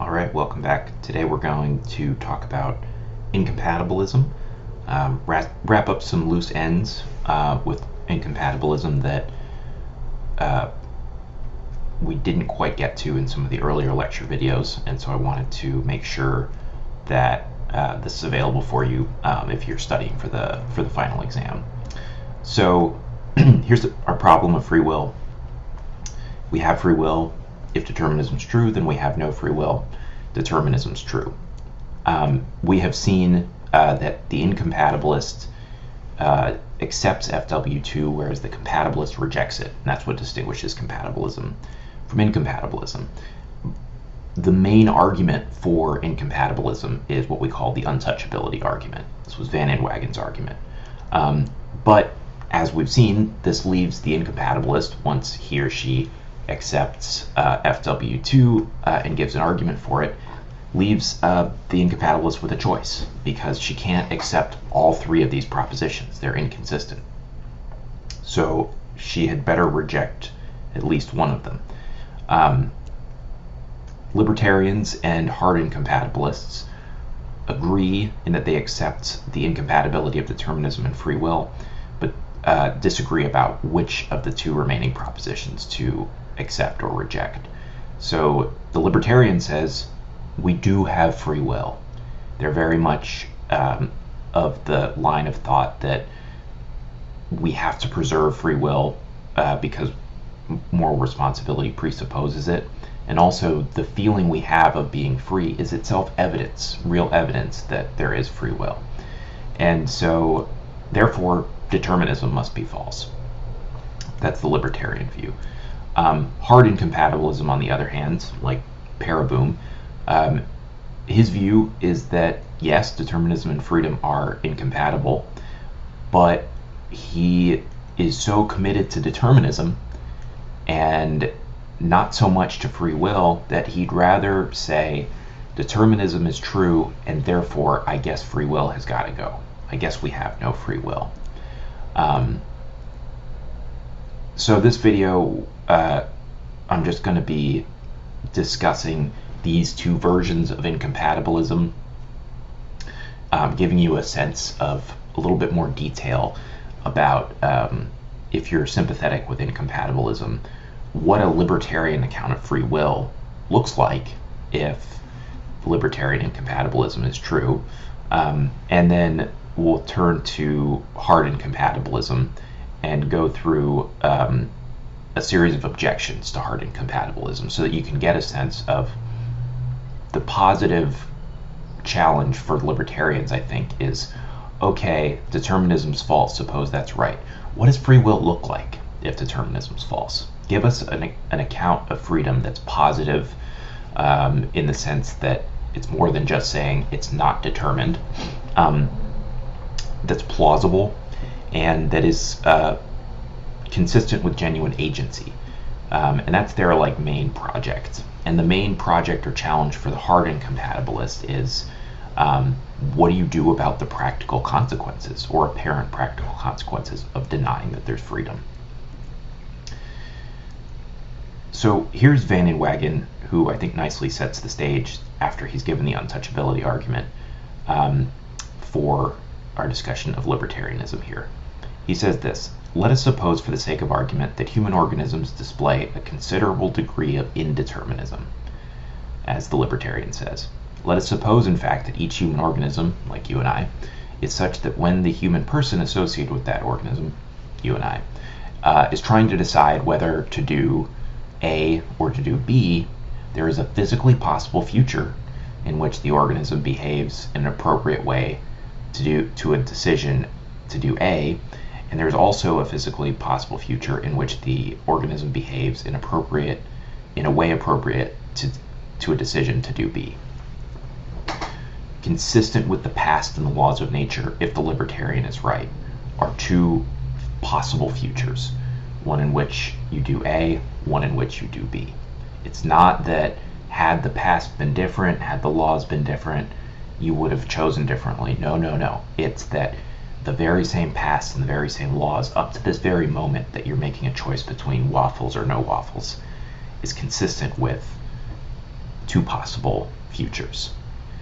Alright, welcome back. Today we're going to talk about incompatibilism, wrap up some loose ends with incompatibilism that we didn't quite get to in some of the earlier lecture videos, and so I wanted to make sure that this is available for you if you're studying for the final exam. So here's our problem of free will. We have free will. If determinism is true, then we have no free will. Determinism is true. We have seen that the incompatibilist accepts FW2, whereas the compatibilist rejects it. And that's what distinguishes compatibilism from incompatibilism. The main argument for incompatibilism is what we call the untouchability argument. This was Van Inwagen's argument. But as we've seen, this leaves the incompatibilist, once he or she accepts FW2 and gives an argument for it, leaves the incompatibilist with a choice, because she can't accept all three of these propositions. They're inconsistent. So she had better reject at least one of them. Libertarians and hard incompatibilists agree in that they accept the incompatibility of determinism and free will, but disagree about which of the two remaining propositions to accept or reject. So the libertarian says we do have free will. They're very much of the line of thought that we have to preserve free will because moral responsibility presupposes it, and also the feeling we have of being free is itself evidence, real evidence that there is free will. And so therefore determinism must be false. That's the libertarian view. Hard incompatibilism, on the other hand, like Paraboom, his view is that yes, determinism and freedom are incompatible, but he is so committed to determinism and not so much to free will that he'd rather say determinism is true and therefore I guess free will has got to go. I guess we have no free will. So this video, I'm just going to be discussing these two versions of incompatibilism, giving you a sense of a little bit more detail about, if you're sympathetic with incompatibilism, what a libertarian account of free will looks like if libertarian incompatibilism is true. And then we'll turn to hard incompatibilism and go through a series of objections to hard incompatibilism so that you can get a sense of the positive challenge for libertarians, I think, is, okay, determinism's false, suppose that's right. What does free will look like if determinism's false? Give us an account of freedom that's positive in the sense that it's more than just saying it's not determined, that's plausible, and that is consistent with genuine agency. And that's their main project. And the main project or challenge for the hard incompatibilist is, what do you do about the practical consequences or apparent practical consequences of denying that there's freedom? So here's Van Inwagen, who I think nicely sets the stage after he's given the untouchability argument for our discussion of libertarianism here. He says this: let us suppose, for the sake of argument, that human organisms display a considerable degree of indeterminism, as the libertarian says. Let us suppose, in fact, that each human organism, like you and I, is such that when the human person associated with that organism, you and I, is trying to decide whether to do A or to do B, there is a physically possible future in which the organism behaves in an appropriate way to a decision to do A, and there's also a physically possible future in which the organism behaves in a way appropriate to a decision to do B. Consistent with the past and the laws of nature, if the libertarian is right, are two possible futures. One in which you do A, one in which you do B. It's not that had the past been different, had the laws been different, you would have chosen differently. No. It's that the very same past and the very same laws up to this very moment that you're making a choice between waffles or no waffles is consistent with two possible futures.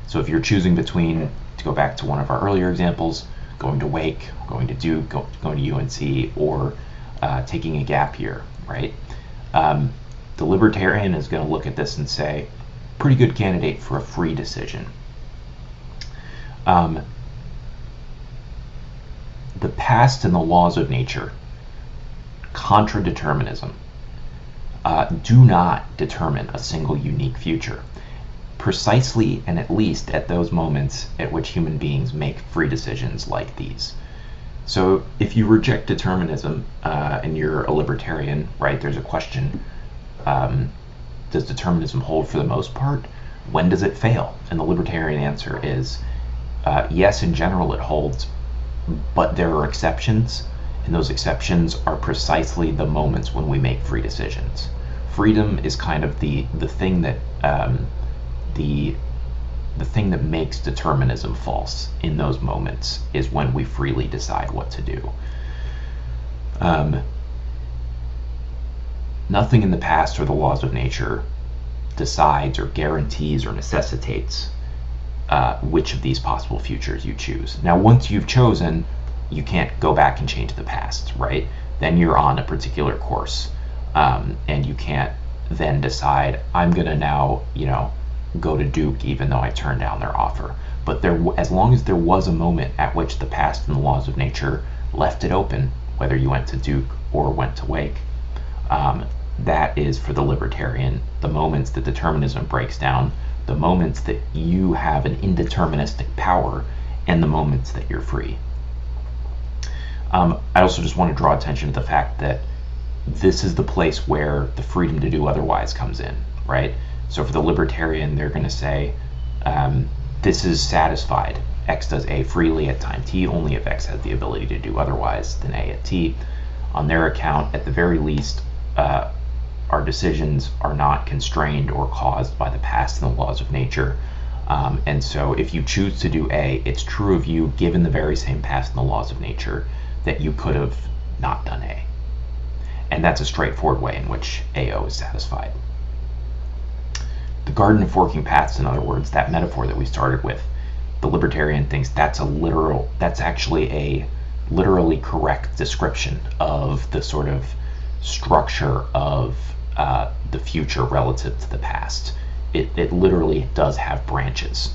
So if you're choosing between, to go back to one of our earlier examples, going to Wake, going to Duke, going to UNC, or taking a gap year, right? The libertarian is going to look at this and say, pretty good candidate for a free decision. The past and the laws of nature, contra determinism, do not determine a single unique future, precisely and at least at those moments at which human beings make free decisions like these. So if you reject determinism and you're a libertarian, right, there's a question, does determinism hold for the most part? When does it fail? And the libertarian answer is yes, in general it holds, but there are exceptions, and those exceptions are precisely the moments when we make free decisions. Freedom is kind of the thing that the thing that makes determinism false in those moments is when we freely decide what to do. Nothing in the past or the laws of nature decides or guarantees or necessitates which of these possible futures you choose. Now, once you've chosen, you can't go back and change the past, right? Then you're on a particular course, and you can't then decide, I'm gonna now, go to Duke even though I turned down their offer. But as long as there was a moment at which the past and the laws of nature left it open, whether you went to Duke or went to Wake, that is, for the libertarian, the moments that determinism breaks down, the moments that you have an indeterministic power, and the moments that you're free. I also just want to draw attention to the fact that this is the place where the freedom to do otherwise comes in, right? So for the libertarian, they're going to say, this is satisfied. X does A freely at time t, only if X has the ability to do otherwise than A at t. On their account, at the very least, our decisions are not constrained or caused by the past and the laws of nature. And so if you choose to do A, it's true of you, given the very same past and the laws of nature, that you could have not done A. And that's a straightforward way in which AO is satisfied. The garden of forking paths, in other words, that metaphor that we started with, the libertarian thinks that's actually a literally correct description of the sort of structure of the future relative to the past. It literally does have branches.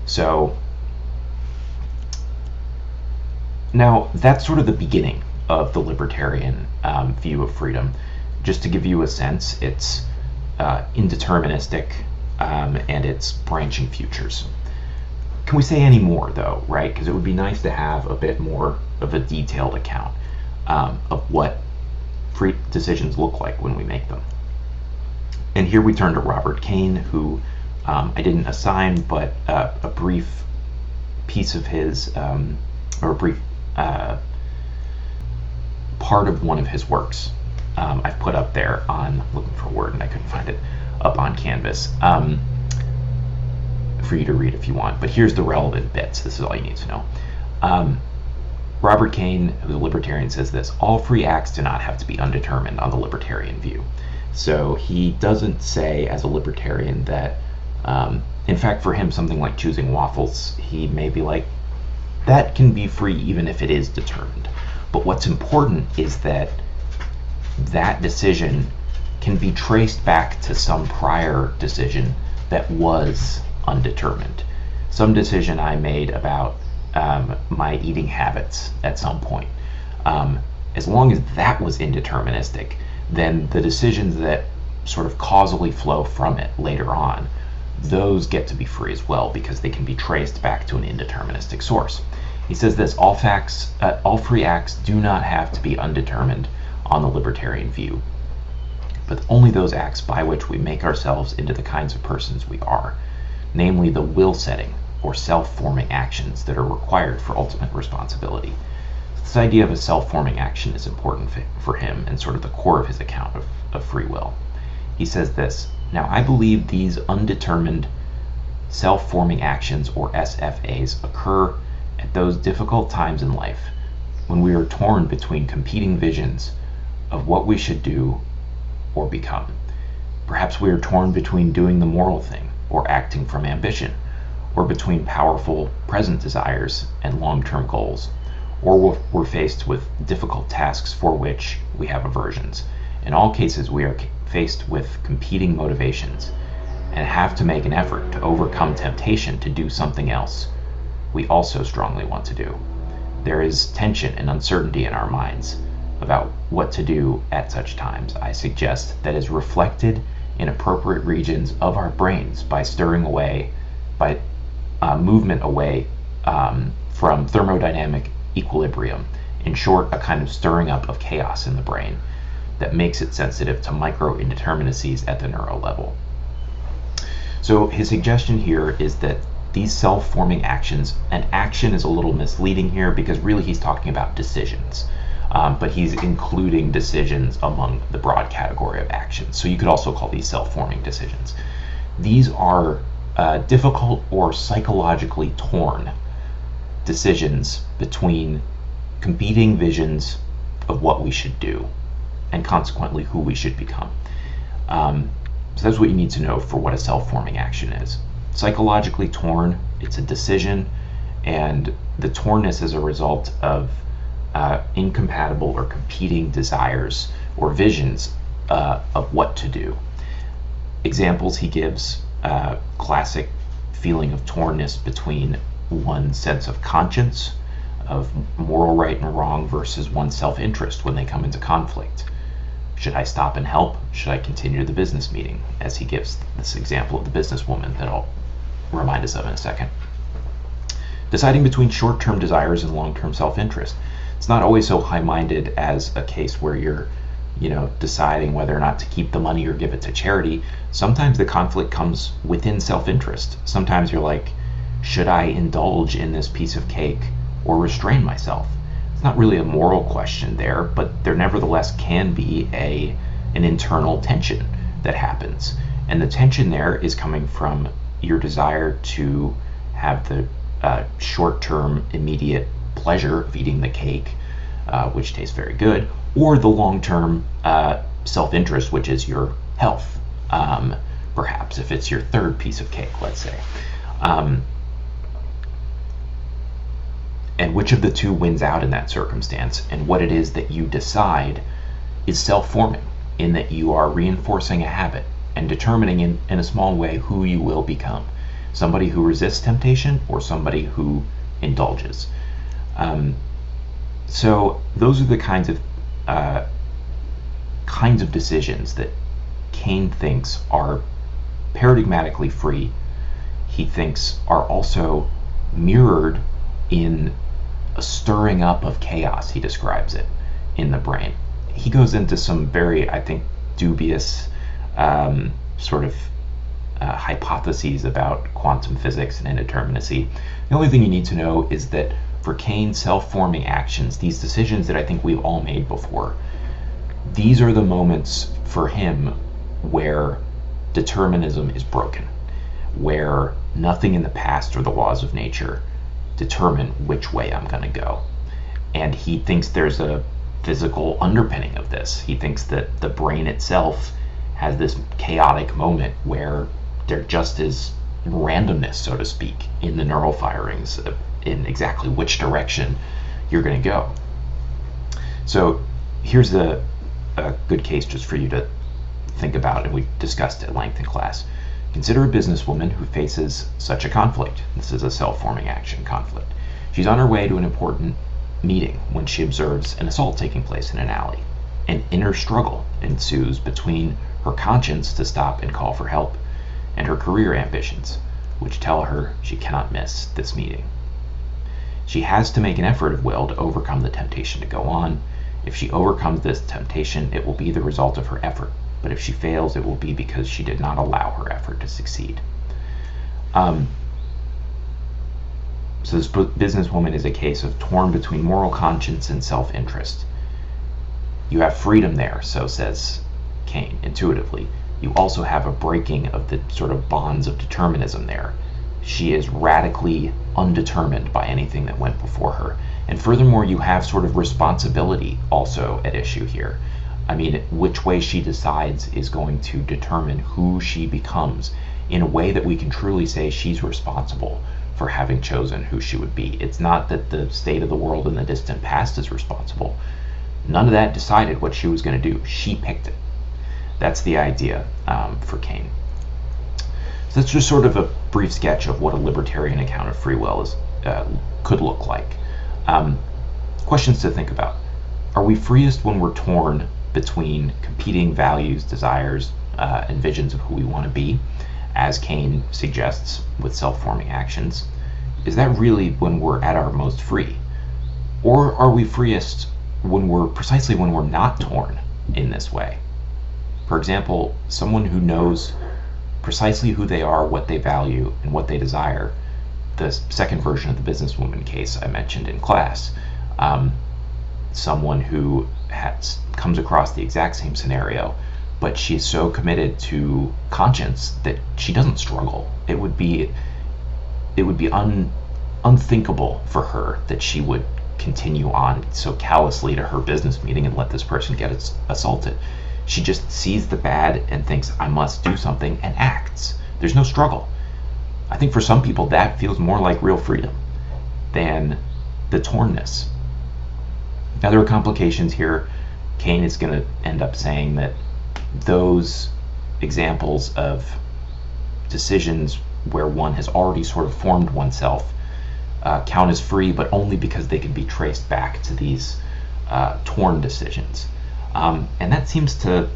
So now that's sort of the beginning of the libertarian view of freedom. Just to give you a sense, it's indeterministic and it's branching futures. Can we say any more though, right? Because it would be nice to have a bit more of a detailed account of what free decisions look like when we make them. And here we turn to Robert Kane, who I didn't assign, but a brief piece of his, or a brief part of one of his works I've put up there on, looking for a word and I couldn't find it, up on Canvas for you to read if you want. But here's the relevant bits. This is all you need to know. Robert Kane, who's a libertarian, says this: all free acts do not have to be undetermined on the libertarian view. So he doesn't say, as a libertarian, that in fact for him something like choosing waffles, he may be like, that can be free even if it is determined. But what's important is that that decision can be traced back to some prior decision that was undetermined. Some decision I made about my eating habits at some point. As long as that was indeterministic, then the decisions that sort of causally flow from it later on, those get to be free as well because they can be traced back to an indeterministic source. He says this: all free acts do not have to be undetermined on the libertarian view, but only those acts by which we make ourselves into the kinds of persons we are, namely the will-setting or self-forming actions that are required for ultimate responsibility. This idea of a self-forming action is important for him and sort of the core of his account of free will. He says this: now I believe these undetermined self-forming actions, or SFAs, occur at those difficult times in life when we are torn between competing visions of what we should do or become. Perhaps we are torn between doing the moral thing or acting from ambition, or between powerful present desires and long-term goals, or we're faced with difficult tasks for which we have aversions. In all cases, we are faced with competing motivations and have to make an effort to overcome temptation to do something else we also strongly want to do. There is tension and uncertainty in our minds about what to do at such times. I suggest that is reflected in appropriate regions of our brains by movement away from thermodynamic equilibrium. In short, a kind of stirring up of chaos in the brain that makes it sensitive to micro indeterminacies at the neural level. So his suggestion here is that these self-forming actions, and action is a little misleading here because really he's talking about decisions, but he's including decisions among the broad category of actions. So you could also call these self-forming decisions. These are difficult or psychologically torn decisions between competing visions of what we should do and consequently who we should become. So that's what you need to know for what a self-forming action is. Psychologically torn, it's a decision, and the tornness is a result of incompatible or competing desires or visions of what to do. Examples he gives, classic feeling of tornness between one's sense of conscience, of moral right and wrong, versus one's self-interest when they come into conflict. Should I stop and help? Should I continue the business meeting? As he gives this example of the businesswoman that I'll remind us of in a second. Deciding between short-term desires and long-term self-interest. It's not always so high-minded as a case where you're, deciding whether or not to keep the money or give it to charity. Sometimes the conflict comes within self-interest. Sometimes you're like, should I indulge in this piece of cake or restrain myself? It's not really a moral question there, but there nevertheless can be an internal tension that happens. And the tension there is coming from your desire to have the short-term immediate pleasure of eating the cake, which tastes very good, or the long-term self-interest, which is your health, perhaps, if it's your third piece of cake, let's say. And which of the two wins out in that circumstance, and what it is that you decide is self-forming, in that you are reinforcing a habit and determining in a small way who you will become. Somebody who resists temptation or somebody who indulges. So those are the kinds of decisions that Kane thinks are paradigmatically free. He thinks are also mirrored in a stirring up of chaos, he describes it, in the brain. He goes into some very, I think, dubious hypotheses about quantum physics and indeterminacy. The only thing you need to know is that for Kane's self-forming actions, these decisions that I think we've all made before, these are the moments for him where determinism is broken, where nothing in the past or the laws of nature determine which way I'm going to go. And he thinks there's a physical underpinning of this. He thinks that the brain itself has this chaotic moment where there just is randomness, so to speak, in the neural firings in exactly which direction you're going to go. So here's a good case just for you to think about, and we discussed at length in class. Consider a businesswoman who faces such a conflict. This is a self-forming action conflict. She's on her way to an important meeting when she observes an assault taking place in an alley. An inner struggle ensues between her conscience to stop and call for help and her career ambitions, which tell her she cannot miss this meeting. She has to make an effort of will to overcome the temptation to go on. If she overcomes this temptation, it will be the result of her effort. But if she fails, it will be because she did not allow her effort to succeed. So this businesswoman is a case of torn between moral conscience and self-interest. You have freedom there, so says Kane, intuitively. You also have a breaking of the sort of bonds of determinism there. She is radically undetermined by anything that went before her. And furthermore, you have sort of responsibility also at issue here. I mean, which way she decides is going to determine who she becomes in a way that we can truly say she's responsible for having chosen who she would be. It's not that the state of the world in the distant past is responsible. None of that decided what she was going to do. She picked it. That's the idea for Kane. So that's just sort of a brief sketch of what a libertarian account of free will could look like. Questions to think about. Are we freest when we're torn between competing values, desires, and visions of who we want to be, as Kane suggests with self-forming actions? Is that really when we're at our most free? Or are we freest precisely when we're not torn in this way? For example, someone who knows precisely who they are, what they value, and what they desire, the second version of the businesswoman case I mentioned in class, someone who comes across the exact same scenario, but she's so committed to conscience that she doesn't struggle. It would be unthinkable for her that she would continue on so callously to her business meeting and let this person get assaulted. She just sees the bad and thinks, I must do something, and acts. There's no struggle. I think for some people that feels more like real freedom than the tornness. Now there are complications here. Kane is going to end up saying that those examples of decisions where one has already sort of formed oneself count as free, but only because they can be traced back to these torn decisions. And that seems to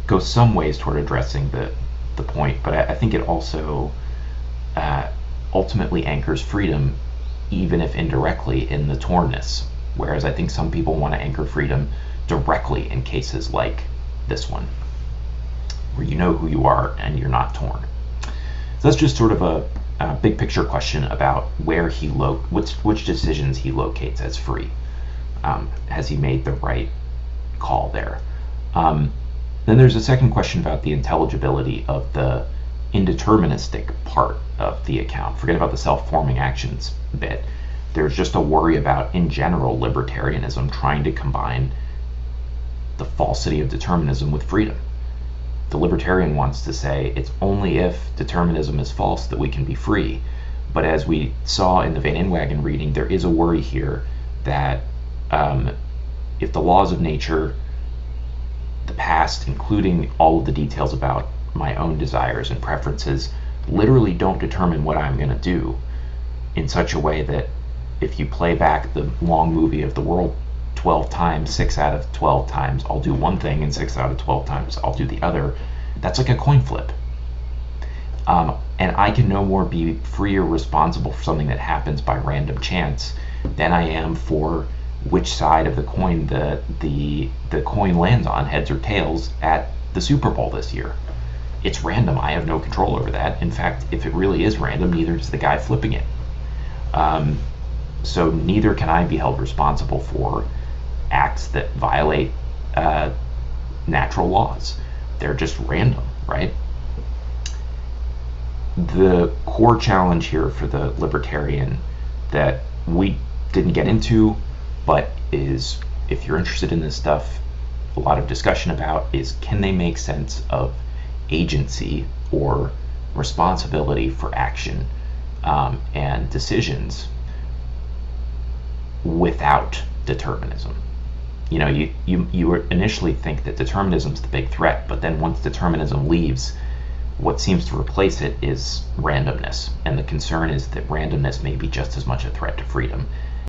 go some ways toward addressing the point, but I think it also ultimately anchors freedom, even if indirectly, in the tornness. Whereas I think some people want to anchor freedom directly in cases like this one, where you know who you are and you're not torn. So that's just sort of a big picture question about where which decisions he locates as free. Has he made the right call there? Then there's a second question about the intelligibility of the indeterministic part of the account. Forget about the self-forming actions bit. There's just a worry about, in general, libertarianism trying to combine the falsity of determinism with freedom. The libertarian wants to say it's only if determinism is false that we can be free. But as we saw in the Van Inwagen reading, there is a worry here that if the laws of nature, the past, including all of the details about my own desires and preferences, literally don't determine what I'm going to do in such a way that if you play back the long movie of the world 12 times, 6 out of 12 times I'll do one thing and 6 out of 12 times I'll do the other. That's like a coin flip. And I can no more be free or responsible for something that happens by random chance than I am for which side of the coin the coin lands on, heads or tails, at the Super Bowl this year. It's random. I have no control over that. In fact, if it really is random, neither does the guy flipping it. So neither can I be held responsible for acts that violate natural laws. They're just random, right? The core challenge here for the libertarian that we didn't get into, but is, if you're interested in this stuff, a lot of discussion about, is can they make sense of agency or responsibility for action and decisions without determinism? You know, you initially think that determinism is the big threat, but then once determinism leaves, what seems to replace it is randomness. And the concern is that randomness may be just as much a threat to freedom